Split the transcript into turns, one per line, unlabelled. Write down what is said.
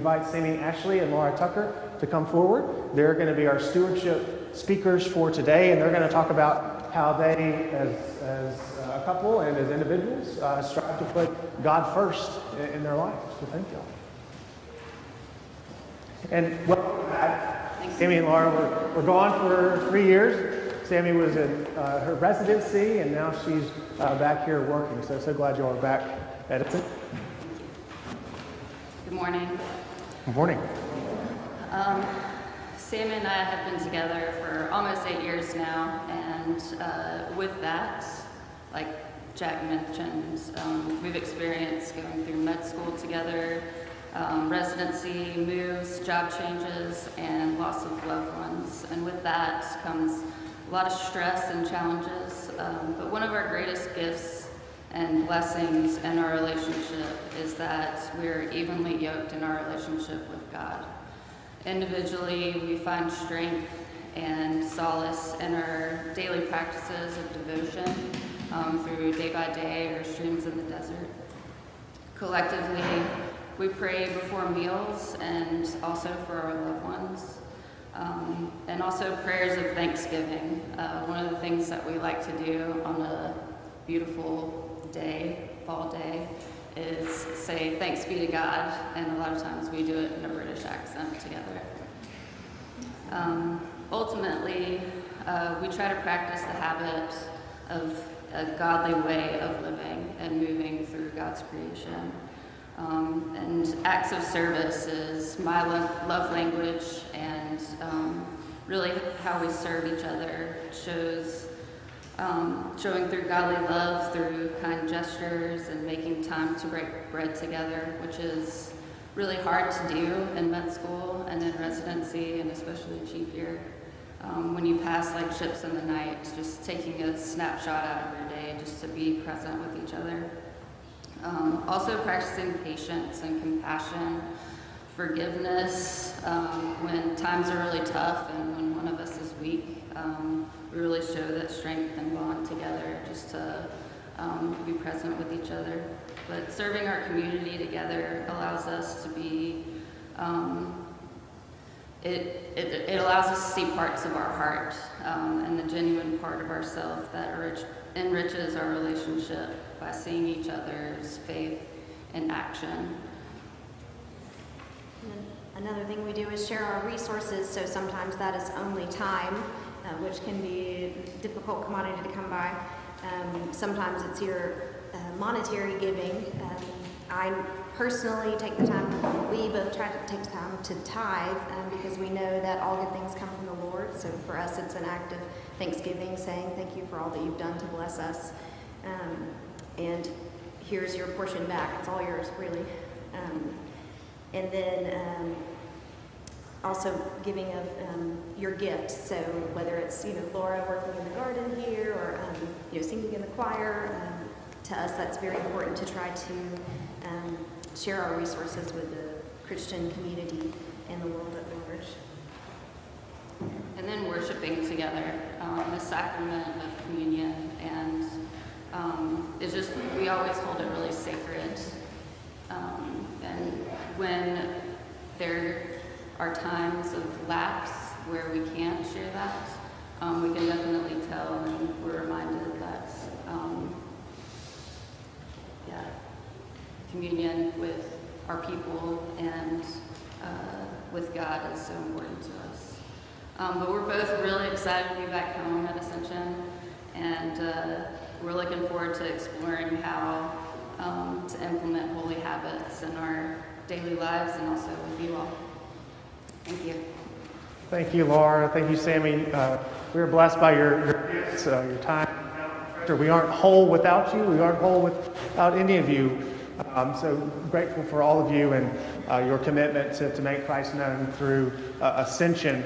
invite Sami, Ashley, and Laura Tucker to come forward. They're going to be our stewardship speakers for today, and they're going to talk about how they, as a couple and as individuals, strive to put God first in their lives. So thank y'all. And welcome back. Sami and Laura were gone for 3 years. Sami was in her residency, and now she's back here working. So glad you all are back, Edison.
Good morning.
Good morning.
Sam and I have been together for almost 8 years now, and with that, like Jack mentioned, we've experienced going through med school together, residency, moves, job changes, and loss of loved ones. And with that comes a lot of stress and challenges, but one of our greatest gifts and blessings in our relationship is that we're evenly yoked in our relationship with God. Individually, we find strength and solace in our daily practices of devotion through day by day or streams in the desert. Collectively, we pray before meals and also for our loved ones. And also prayers of thanksgiving. One of the things that we like to do on a beautiful day, fall day, is say thanks be to God, and a lot of times we do it in a British accent together. Ultimately, we try to practice the habit of a godly way of living and moving through God's creation. And acts of service is my love language, and really how we serve each other shows showing through godly love, through kind gestures, and making time to break bread together, which is really hard to do in med school and in residency, and especially chief year. When you pass like ships in the night, just taking a snapshot out of your day just to be present with each other. Also practicing patience and compassion, forgiveness when times are really tough and when one of us is weak. We really show that strength and bond together just to be present with each other. But serving our community together allows us to be, it allows us to see parts of our heart and the genuine part of ourselves that enriches our relationship by seeing each other's faith in action.
And another thing we do is share our resources, so sometimes that is only time, which can be a difficult commodity to come by. Sometimes it's your monetary giving. I personally take the time, we both try to take the time to tithe because we know that all good things come from the Lord. So for us, it's an act of thanksgiving, saying thank you for all that you've done to bless us. And here's your portion back. It's all yours, really. And then also giving of your gifts. So whether it's Laura working in the garden here, or singing in the choir, to us that's very important to try to share our resources with the Christian community and the world at large.
And then worshiping together, the sacrament of communion, and it's just, we always hold it really sacred. And when there are times of lapse where we can't share that, we can definitely tell, and we're reminded that communion with our people and with God is so important to us. But we're both really excited to be back home at Ascension, and we're looking forward to exploring how to implement holy habits in our daily lives and also with you all. Thank you.
Thank you, Laura. Thank you, Sami. We are blessed by your gifts, your time. We aren't whole without you. We aren't whole without any of you. So grateful for all of you and your commitment to make Christ known through Ascension.